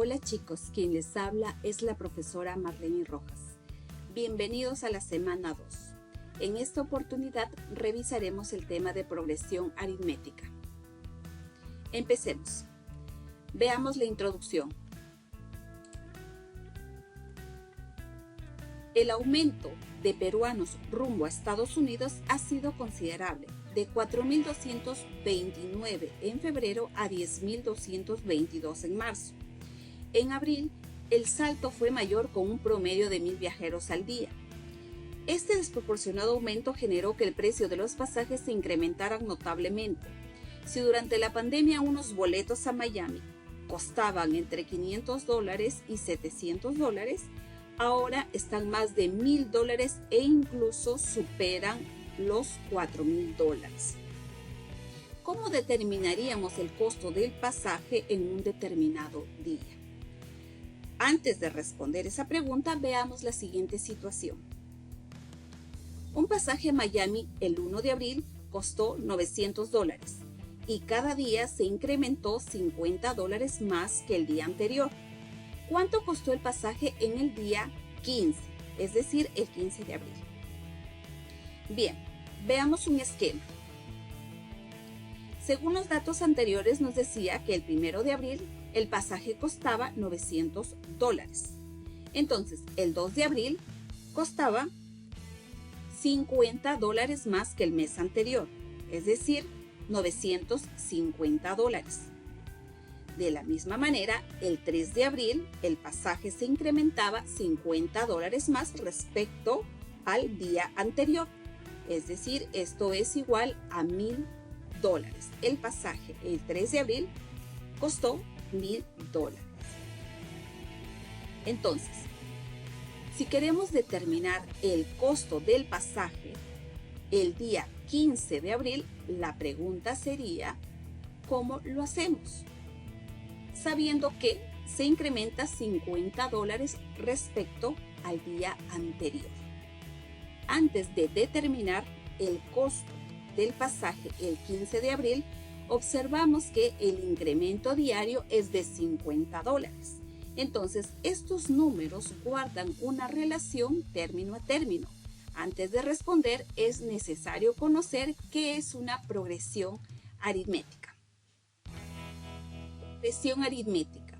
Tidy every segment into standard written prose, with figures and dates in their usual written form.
Hola chicos, quien les habla es la profesora Marlene Rojas. Bienvenidos a la semana 2. En esta oportunidad revisaremos el tema de progresión aritmética. Empecemos. Veamos la introducción. El aumento de peruanos rumbo a Estados Unidos ha sido considerable, de 4.229 en febrero a 10.222 en marzo. En abril, el salto fue mayor con un promedio de 1.000 viajeros al día. Este desproporcionado aumento generó que el precio de los pasajes se incrementaran notablemente. Si durante la pandemia unos boletos a Miami costaban entre $500 y $700, ahora están más de $1.000 e incluso superan los $4.000. ¿Cómo determinaríamos el costo del pasaje en un determinado día? Antes de responder esa pregunta, veamos la siguiente situación. Un pasaje a Miami el 1 de abril costó $900 y cada día se incrementó $50 más que el día anterior. ¿Cuánto costó el pasaje en el día 15, es decir, el 15 de abril? Bien, veamos un esquema. Según los datos anteriores nos decía que el 1 de abril el pasaje costaba $900. Entonces, el 2 de abril costaba $50 más que el mes anterior, es decir, $950. De la misma manera, el 3 de abril el pasaje se incrementaba $50 más respecto al día anterior, es decir, esto es igual a $1.000. El pasaje el 3 de abril costó $1.000. Entonces, si queremos determinar el costo del pasaje el día 15 de abril, la pregunta sería, ¿cómo lo hacemos? Sabiendo que se incrementa $50 respecto al día anterior. Antes de determinar el costo del pasaje el 15 de abril, observamos que el incremento diario es de $50. Entonces, estos números guardan una relación término a término. Antes de responder, es necesario conocer qué es una progresión aritmética. Progresión aritmética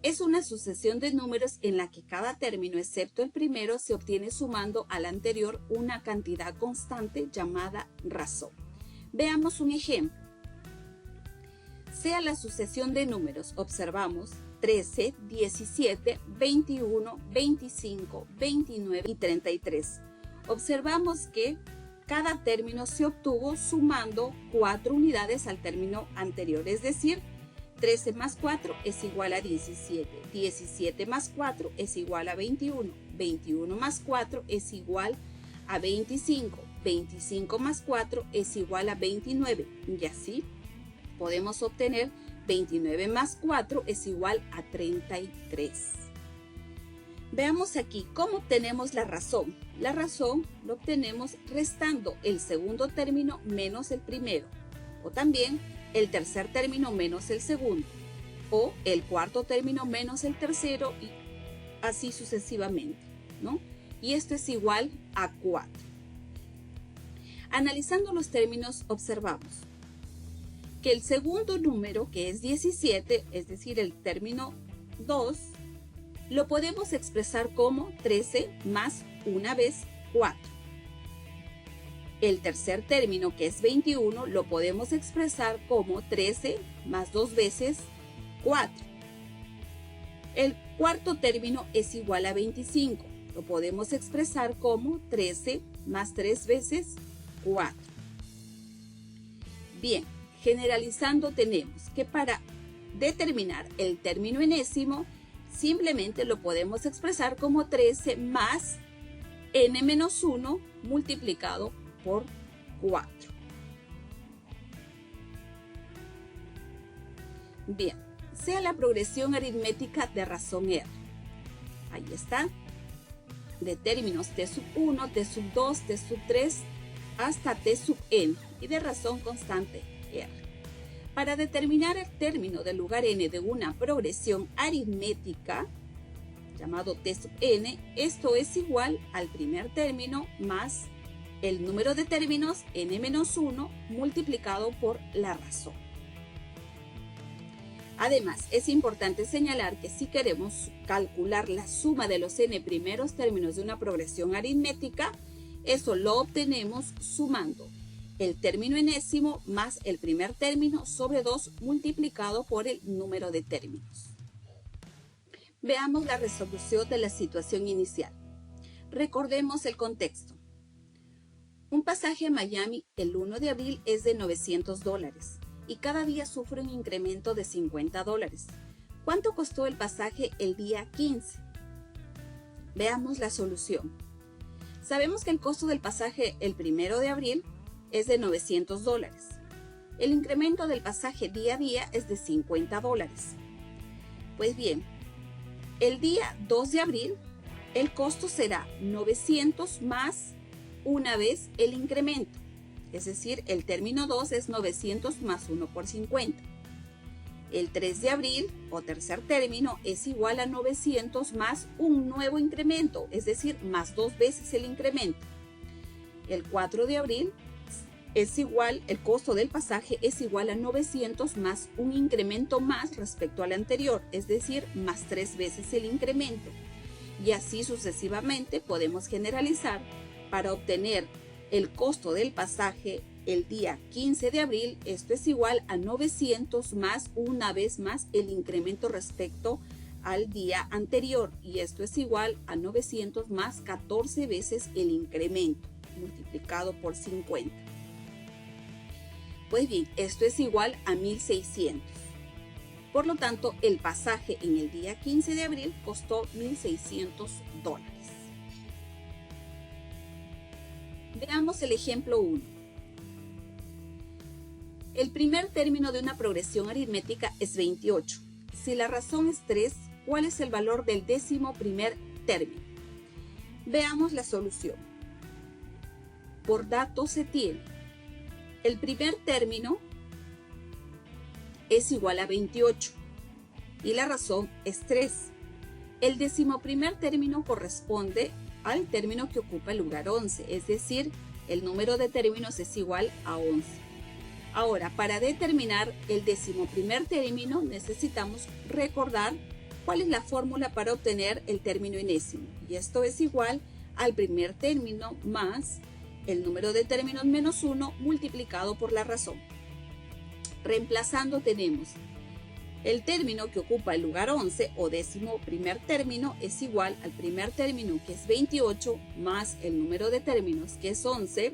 es una sucesión de números en la que cada término, excepto el primero, se obtiene sumando al anterior una cantidad constante llamada razón. Veamos un ejemplo. Sea la sucesión de números, observamos 13, 17, 21, 25, 29 y 33. Observamos que cada término se obtuvo sumando 4 unidades al término anterior, es decir, 13 más 4 es igual a 17, 17 más 4 es igual a 21, 21 más 4 es igual a 25, 25 más 4 es igual a 29 y así podemos obtener 29 más 4 es igual a 33. Veamos aquí cómo obtenemos la razón. La razón lo obtenemos restando el segundo término menos el primero, o también el tercer término menos el segundo, o el cuarto término menos el tercero, y así sucesivamente, ¿no? Y esto es igual a 4. Analizando los términos, observamos que el segundo número, que es 17, es decir, el término 2, lo podemos expresar como 13 más una vez 4. El tercer término, que es 21, lo podemos expresar como 13 más 2 veces 4. El cuarto término es igual a 25. Lo podemos expresar como 13 más 3 veces 4. Bien, generalizando tenemos que para determinar el término enésimo, simplemente lo podemos expresar como 13 más n-1 multiplicado por 4. Bien, sea la progresión aritmética de razón R. Ahí está. De términos t sub 1, t sub 2, t sub 3 hasta t sub n y de razón constante R. para determinar el término del lugar n de una progresión aritmética, llamado t sub n, esto es igual al primer término más el número de términos n-1 multiplicado por la razón. Además, es importante señalar que si queremos calcular la suma de los n primeros términos de una progresión aritmética, eso lo obtenemos sumando el término enésimo más el primer término sobre 2 multiplicado por el número de términos. Veamos la resolución de la situación inicial. Recordemos el contexto. Un pasaje a Miami el 1 de abril es de $900 y cada día sufre un incremento de $50. ¿Cuánto costó el pasaje el día 15? Veamos la solución. Sabemos que el costo del pasaje el 1 de abril es de $900. El incremento del pasaje día a día es de $50. Pues bien, el día 2 de abril el costo será 900 más una vez el incremento. Es decir, el término 2 es 900 más 1 por 50. El 3 de abril, o tercer término, es igual a 900 más un nuevo incremento, es decir, más 2 veces el incremento. El 4 de abril es igual, el costo del pasaje es igual a 900 más un incremento más respecto al anterior, es decir, más 3 veces el incremento. Y así sucesivamente podemos generalizar para obtener el costo del pasaje el día 15 de abril, esto es igual a 900 más una vez más el incremento respecto al día anterior, y esto es igual a 900 más 14 veces el incremento multiplicado por 50. Pues bien, esto es igual a 1600. Por lo tanto, el pasaje en el día 15 de abril costó $1,600. Veamos el ejemplo 1. El primer término de una progresión aritmética es 28. Si la razón es 3, ¿cuál es el valor del 11º término? Veamos la solución. Por datos se tiene. El primer término es igual a 28 y la razón es 3. El 11º término corresponde al término que ocupa el lugar 11, es decir, el número de términos es igual a 11. Ahora, para determinar el 11º término necesitamos recordar cuál es la fórmula para obtener el término enésimo, y esto es igual al primer término más el número de términos menos 1 multiplicado por la razón. Reemplazando tenemos el término que ocupa el lugar 11 o 11º término es igual al primer término, que es 28, más el número de términos, que es 11,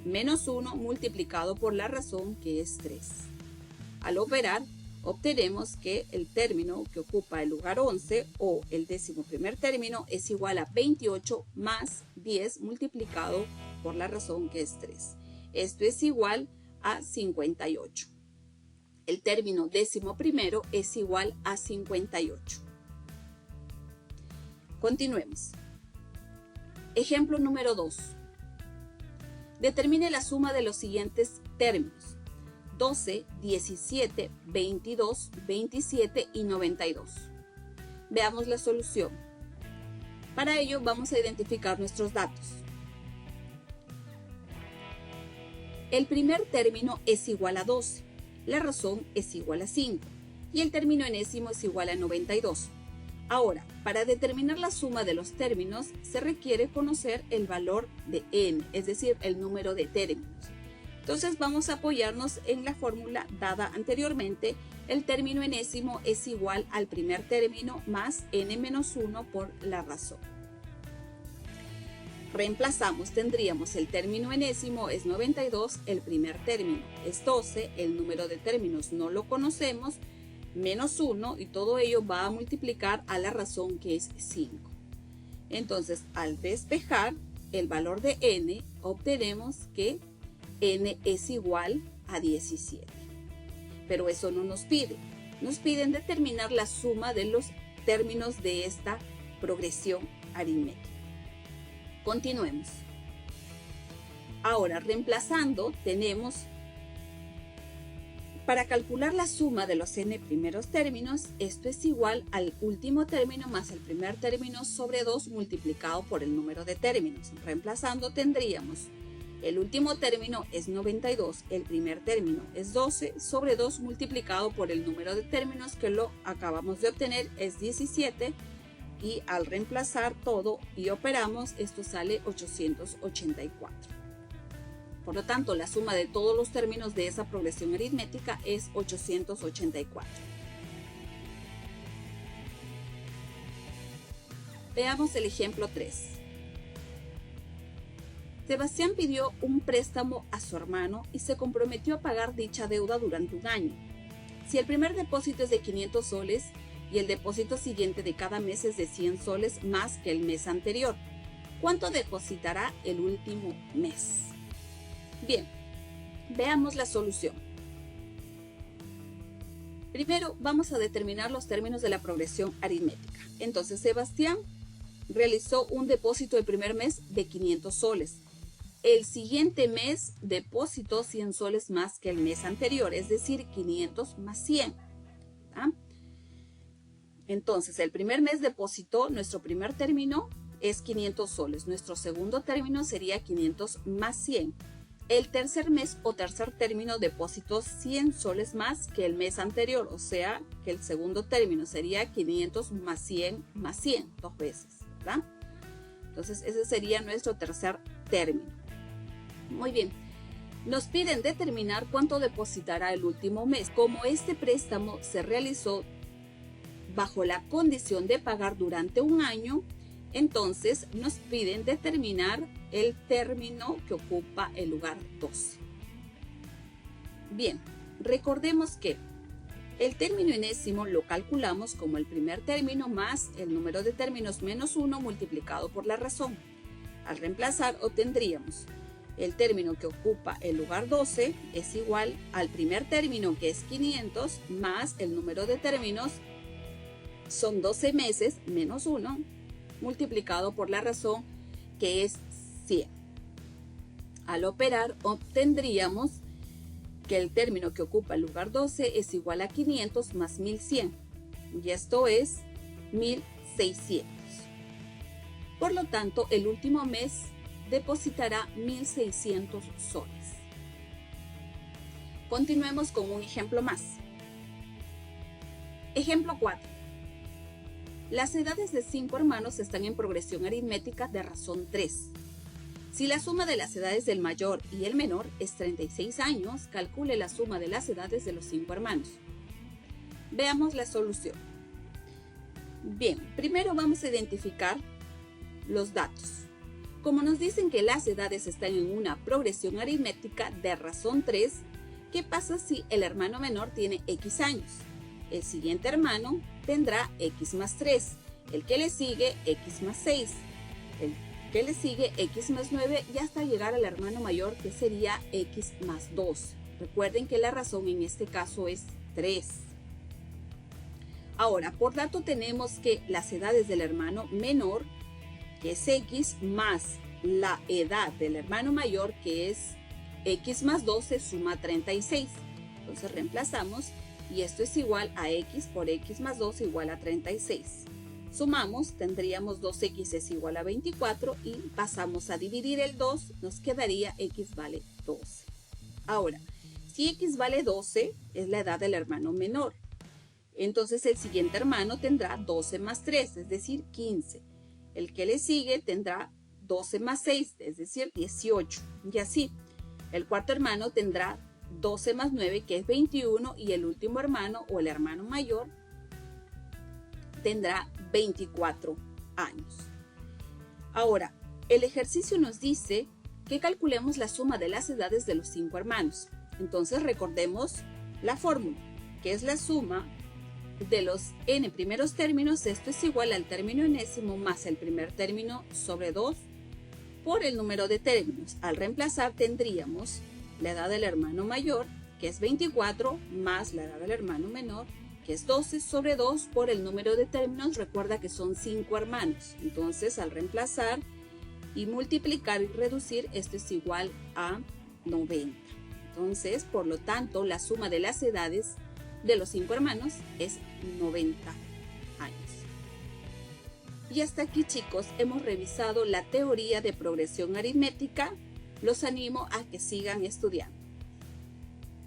menos 1 multiplicado por la razón, que es 3. Al operar, obtenemos que el término que ocupa el lugar 11 o el 11º término es igual a 28 más 10 multiplicado por la razón, que es 3. Esto es igual a 58. El término 11º es igual a 58. Continuemos. Ejemplo número 2. Determine la suma de los siguientes términos: 12, 17, 22, 27 y 92. Veamos la solución. Para ello vamos a identificar nuestros datos. El primer término es igual a 12. La razón es igual a 5 y el término enésimo es igual a 92. Ahora, para determinar la suma de los términos se requiere conocer el valor de n, es decir, el número de términos. Entonces vamos a apoyarnos en la fórmula dada anteriormente. El término enésimo es igual al primer término más n-1 por la razón. Reemplazamos, tendríamos el término enésimo es 92, el primer término es 12, el número de términos no lo conocemos, menos 1, y todo ello va a multiplicar a la razón, que es 5. Entonces, al despejar el valor de n, obtenemos que n es igual a 17. Pero eso no nos pide. Nos piden determinar la suma de los términos de esta progresión aritmética. Continuemos. Ahora, reemplazando, tenemos Para calcular la suma de los n primeros términos, esto es igual al último término más el primer término sobre 2 multiplicado por el número de términos. Reemplazando tendríamos el último término es 92, el primer término es 12 sobre 2 multiplicado por el número de términos que lo acabamos de obtener es 17 y al reemplazar todo y operamos esto sale 884. Por lo tanto, la suma de todos los términos de esa progresión aritmética es 884. Veamos el ejemplo 3. Sebastián pidió un préstamo a su hermano y se comprometió a pagar dicha deuda durante un año. Si el primer depósito es de 500 soles y el depósito siguiente de cada mes es de 100 soles más que el mes anterior, ¿cuánto depositará el último mes? Bien, veamos la solución. Primero vamos a determinar los términos de la progresión aritmética. Entonces Sebastián realizó un depósito el primer mes de 500 soles. El siguiente mes depositó 100 soles más que el mes anterior, es decir, 500 más 100. ¿Ah? Entonces, el primer mes depositó, nuestro primer término es 500 soles. Nuestro segundo término sería 500 más 100. El tercer mes o tercer término depositó 100 soles más que el mes anterior, o sea, que el segundo término sería 500 más 100 más 100, 2 veces, ¿verdad? Entonces, ese sería nuestro tercer término. Muy bien, nos piden determinar cuánto depositará el último mes. Como este préstamo se realizó bajo la condición de pagar durante un año, entonces nos piden determinar el término que ocupa el lugar 12. Bien, recordemos que el término enésimo lo calculamos como el primer término más el número de términos menos 1 multiplicado por la razón. Al reemplazar obtendríamos el término que ocupa el lugar 12 es igual al primer término que es 500 más el número de términos son 12 meses menos 1 multiplicado por la razón que es 100. Al operar obtendríamos que el término que ocupa el lugar 12 es igual a 500 más 1100 y esto es 1600. Por lo tanto, el último mes depositará 1600 soles. Continuemos con un ejemplo más. Ejemplo 4. Las edades de 5 hermanos están en progresión aritmética de razón 3. Si la suma de las edades del mayor y el menor es 36 años, calcule la suma de las edades de los 5 hermanos. Veamos la solución. Bien, primero vamos a identificar los datos. Como nos dicen que las edades están en una progresión aritmética de razón 3, ¿qué pasa si el hermano menor tiene X años? El siguiente hermano tendrá X más 3, el que le sigue X más 6, el que le sigue X más 9 y hasta llegar al hermano mayor que sería X más 2. Recuerden que la razón en este caso es 3. Ahora, por dato tenemos que las edades del hermano menor, que es X, más la edad del hermano mayor, que es X más 12, suma 36. Entonces reemplazamos y esto es igual a X por X más 2 igual a 36. Sumamos, tendríamos 2X es igual a 24 y pasamos a dividir el 2, nos quedaría X vale 12. Ahora, si X vale 12, es la edad del hermano menor. Entonces el siguiente hermano tendrá 12 más 3, es decir, 15. El que le sigue tendrá 12 más 6, es decir, 18. Y así, el cuarto hermano tendrá 12 más 9, que es 21, y el último hermano o el hermano mayor tendrá 24 años. Ahora, el ejercicio nos dice que calculemos la suma de las edades de los 5 hermanos. Entonces recordemos la fórmula, que es la suma de los n primeros términos. Esto es igual al término enésimo más el primer término sobre 2 por el número de términos. Al reemplazar tendríamos la edad del hermano mayor, que es 24, más la edad del hermano menor, que es 12 sobre 2 por el número de términos. Recuerda que son 5 hermanos. Entonces, al reemplazar y multiplicar y reducir, esto es igual a 90. Entonces, por lo tanto, la suma de las edades de los 5 hermanos es 90 años. Y hasta aquí, chicos, hemos revisado la teoría de progresión aritmética. Los animo a que sigan estudiando.